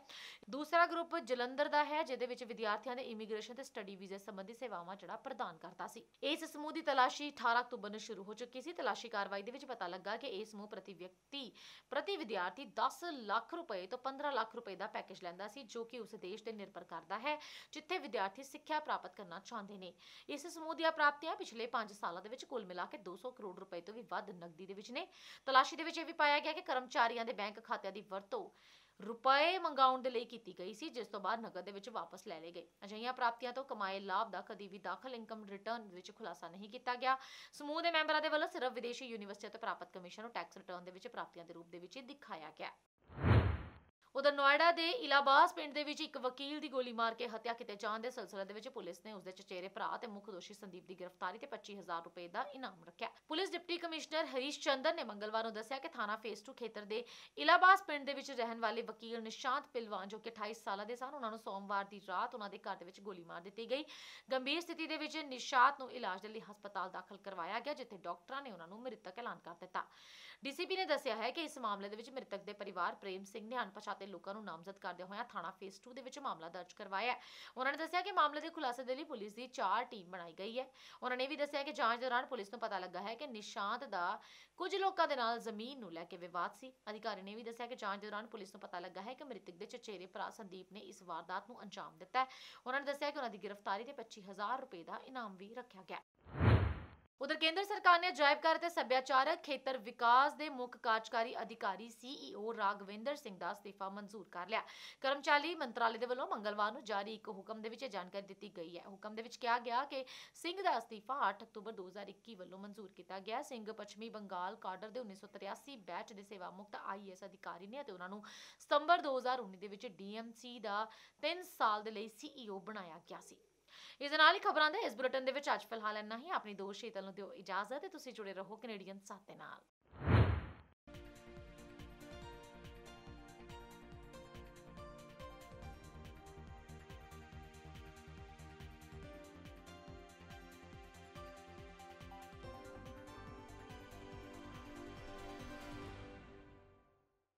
ਦੂਸਰਾ ਗਰੁੱਪ ਜਲੰਧਰ ਦਾ ਹੈ, ਜਿਹਦੇ ਵਿੱਚ ਵਿਦਿਆਰਥੀਆਂ ਦੇ ਇਮੀਗ੍ਰੇਸ਼ਨ ਤੇ ਸਟੱਡੀ ਵੀਜ਼ੇ ਸੰਬੰਧੀ ਸੇਵਾਵਾਂ ਪ੍ਰਦਾਨ ਕਰਦਾ ਸੀ। ਇਸ ਸਮੂਹ ਦੀ ਤਲਾਸ਼ੀ 18 ਅਕਤੂਬਰ ਨੂੰ ਸ਼ੁਰੂ ਹੋ ਚੁੱਕੀ ਸੀ। ਤਲਾਸ਼ੀ ਕਾਰਵਾਈ ਦੇ ਵਿੱਚ ਪਤਾ ਲੱਗਾ ਕਿ ਇਹ ਸਮੂਹ ਪ੍ਰਤੀ ਵਿਦਿਆਰਥੀ 10 ਲੱਖ ਰੁਪਏ ਤੋਂ 15 ਲੱਖ ਰੁਪਏ ਦਾ ਪੈਕੇਜ ਲੈਂਦਾ ਸੀ, ਜੋ ਕਿ ਉਸ ਦੇਸ਼ ਤੇ ਨਿਰਭਰ ਕਰਦਾ ਹੈ ਜਿੱਥੇ ਵਿਦਿਆਰਥੀ ਸਿੱਖਿਆ ਪ੍ਰਾਪਤ ਕਰਨਾ ਚਾਹੁੰਦੇ ਨੇ। ਇਸ ਸਮੂਹ ਦੀਆਂ ਪ੍ਰਾਪਤੀਆਂ ਪਿਛਲੇ 5 ਸਾਲਾਂ ਦੇ ਵਿੱਚ ਕੁੱਲ ਮਿਲਾ ਕੇ 200 ਕਰੋੜ ਰੁਪਏ ਤੋਂ ਵੀ ਵੱਧ ਨਕਦੀ ਦੇ ਵਿੱਚ ਨੇ। ਤਲਾਸ਼ੀ ਦੇ ਵਿੱਚ ਇਹ ਵੀ ਪਾਇਆ ਗਿਆ ਕਿ ਕਰਮਚਾਰੀਆਂ ਦੇ ਬੈਂਕ ਖਾਤਿਆਂ ਦੀ ਵਰਤੋਂ ਰੁਪਏ ਮੰਗਾਉਣ ਦੇ ਲਈ ਕੀਤੀ ਗਈ ਸੀ, ਜਿਸ ਤੋਂ ਬਾਅਦ ਨਕਦ ਦੇ ਵਿੱਚ ਵਾਪਸ ਲੈ ਲਏ ਗਏ। ਅਜਿਹੀਆਂ ਪ੍ਰਾਪਤੀਆਂ ਤੋਂ ਕਮਾਏ ਲਾਭ ਦਾ ਕਦੀ ਵੀ ਦਾਖਲ ਇਨਕਮ ਰਿਟਰਨ ਵਿੱਚ ਖੁਲਾਸਾ ਨਹੀਂ ਕੀਤਾ ਗਿਆ। ਸਮੂਹ ਦੇ ਮੈਂਬਰਾਂ ਦੇ ਵੱਲੋਂ ਸਿਰਫ ਵਿਦੇਸ਼ੀ ਯੂਨੀਵਰਸਿਟੀਆਂ ਤੋਂ ਪ੍ਰਾਪਤ ਕਮਿਸ਼ਨ ਨੂੰ ਟੈਕਸ ਰਿਟਰਨ ਦੇ ਵਿੱਚ ਪ੍ਰਾਪਤੀਆਂ ਦੇ ਰੂਪ ਦੇ ਵਿੱਚ ਦਿਖਾਇਆ ਗਿਆ। ਉਧਰ ਨੋਇਡਾ ਦੇ ਇਲਾਹਾਬਾਦ ਪਿੰਡ ਦੇ ਵਿੱਚ ਇੱਕ ਵਕੀਲ ਦੀ ਗੋਲੀ ਮਾਰ ਕੇ ਹੱਤਿਆ ਕੀਤੇ ਜਾਣ ਦੇ ਸਿਲਸਿਲੇ ਦੇ ਵਿੱਚ ਪੁਲਿਸ ਨੇ ਉਸਦੇ ਚਚੇਰੇ ਭਰਾ ਤੇ ਮੁੱਖ ਦੋਸ਼ੀ ਸੰਦੀਪ ਦੀ ਗ੍ਰਿਫਤਾਰੀ ਤੇ 25000 ਰੁਪਏ ਦਾ ਇਨਾਮ ਰੱਖਿਆ। Police deputy commissioner Harish Chander ਨੇ ਮੰਗਲਵਾਰ ਨੂੰ ਦੱਸਿਆ ਕਿ ਥਾਣਾ ਫੇਸ 2 ਖੇਤਰ ਦੇ ਇਲਾਹਾਬਾਦ ਪਿੰਡ ਦੇ ਵਿੱਚ ਰਹਿਣ ਵਾਲੇ ਵਕੀਲ ਨਿਸ਼ਾਂਤ ਪਿਲਵਾਨ, ਜੋ ਕਿ 28 ਸਾਲਾਂ ਦੇ ਸਨ, ਉਹਨਾਂ ਨੂੰ ਸੋਮਵਾਰ ਦੀ ਰਾਤ ਉਹਨਾਂ ਦੇ ਘਰ ਦੇ ਵਿੱਚ ਗੋਲੀ ਮਾਰ ਦਿੱਤੀ ਗਈ। ਗੰਭੀਰ ਸਥਿਤੀ ਦੇ ਵਿੱਚ ਨਿਸ਼ਾਂਤ ਨੂੰ ਇਲਾਜ ਦੇ ਲਈ ਹਸਪਤਾਲ ਦਾਖਲ ਕਰਵਾਇਆ ਗਿਆ, ਜਿੱਥੇ ਡਾਕਟਰਾਂ ਨੇ ਉਹਨਾਂ ਨੂੰ ਮ੍ਰਿਤਕ ਐਲਾਨ ਕਰ ਦਿੱਤਾ। ਡੀਸੀਪੀ ਨੇ ਦੱਸਿਆ ਹੈ ਕਿ ਇਸ ਮਾਮਲੇ ਦੇ ਵਿੱਚ ਮ੍ਰਿਤਕ ਦੇ ਪਰਿਵਾਰ ਪ੍ਰੇਮ ਸਿੰਘ ਨੇ ਅਣਪਛਾਤੇ ਲੋਕਾਂ ਨੂੰ ਨਾਮਜ਼ਦ ਕਰਦੇ ਹੋਇਆ ਥਾਣਾ ਫੇਸ 2 ਦੇ ਵਿੱਚ ਮਾਮਲਾ ਦਰਜ ਕਰਵਾਇਆ ਹੈ। ਉਹਨਾਂ ਨੇ ਦੱਸਿਆ ਕਿ ਮਾਮਲੇ ਦੇ ਖੁਲਾਸੇ ਦੇ ਲਈ ਪੁਲਿਸ ਦੀ 4 ਟੀਮ ਬਣਾਈ ਗਈ ਹੈ। ਉਹਨਾਂ ਨੇ ਵੀ ਦੱਸਿਆ ਕਿ ਜਾਂਚ ਦੌਰਾਨ ਪੁਲਿਸ ਨੂੰ ਪਤਾ ਲੱਗਾ ਹੈ ਕਿ ਨਿਸ਼ਾਂਤ ਦਾ ਕੁਝ ਲੋਕਾਂ ਦੇ ਨਾਲ ਜ਼ਮੀਨ ਨੂੰ ਲੈ ਕੇ ਵਿਵਾਦ ਸੀ। ਅਧਿਕਾਰੀ ਨੇ ਵੀ ਦੱਸਿਆ ਕਿ ਜਾਂਚ ਦੌਰਾਨ ਪੁਲਿਸ ਨੂੰ ਪਤਾ ਲੱਗਾ ਹੈ ਕਿ ਮ੍ਰਿਤਕ ਦੇ ਚਚੇਰੇ ਭਰਾ ਸੰਦੀਪ ਨੇ ਇਸ ਵਾਰਦਾਤ ਨੂੰ ਅੰਜਾਮ ਦਿੱਤਾ ਹੈ। ਉਹਨਾਂ ਨੇ ਦੱਸਿਆ ਕਿ ਉਹਨਾਂ ਦੀ ਗ੍ਰਿਫਤਾਰੀ ਤੇ 25000 ਰੁਪਏ ਦਾ ਇਨਾਮ ਵੀ ਰੱਖਿਆ ਗਿਆ। ਉਧਰ ਕੇਂਦਰ ਸਰਕਾਰ ਨੇ ਅਜਾਇਬ ਘਰ ਤੇ ਸੱਭਿਆਚਾਰਕ ਖੇਤਰ ਵਿਕਾਸ ਦੇ ਮੁੱਖ ਕਾਰਜਕਾਰੀ ਅਧਿਕਾਰੀ CEO ਰਾਘਵਿੰਦਰ ਸਿੰਘ ਦਾ ਅਸਤੀਫਾ ਮਨਜ਼ੂਰ ਕਰ ਲਿਆ। ਕਰਮਚਾਰੀ ਮੰਤਰਾਲੇ ਦੇ ਵੱਲੋਂ ਮੰਗਲਵਾਰ ਨੂੰ ਜਾਰੀ ਇੱਕ ਹੁਕਮ ਦੇ ਵਿੱਚ ਇਹ ਜਾਣਕਾਰੀ ਦਿੱਤੀ ਗਈ ਹੈ। ਹੁਕਮ ਦੇ ਵਿੱਚ ਕਿਹਾ ਗਿਆ ਕਿ ਸਿੰਘ ਦਾ ਅਸਤੀਫਾ 8 ਅਕਤੂਬਰ 2021 ਵੱਲੋਂ ਮਨਜ਼ੂਰ ਕੀਤਾ ਗਿਆ। ਸਿੰਘ ਪੱਛਮੀ ਬੰਗਾਲ ਕਾਡਰ ਦੇ 1983 ਬੈਚ ਦੇ ਸੇਵਾ ਮੁਕਤ IAS ਅਧਿਕਾਰੀ ਨੇ ਅਤੇ ਉਹਨਾਂ ਨੂੰ ਸਤੰਬਰ 2019 ਦੇ ਵਿੱਚ DMC ਦਾ 3 ਸਾਲ ਦੇ ਲਈ CEO ਬਣਾਇਆ ਗਿਆ ਸੀ। ਇਸ ਦੇ ਨਾਲ ਹੀ ਖਬਰਾਂ ਦੇ ਇਸ ਬੁਲੇਟਿਨ ਦੇ ਵਿੱਚ ਅੱਜ ਫਿਲਹਾਲ ਇੰਨਾ ਹੀ। ਆਪਣੀ ਦੋਸਤ ਸ਼ੀਤਲ ਨੂੰ ਦਿਓ ਇਜਾਜ਼ਤ ਤੇ ਤੁਸੀਂ ਜੁੜੇ ਰਹੋ ਕੈਨੇਡੀਅਨ ਸਾਥ ਦੇ ਨਾਲ।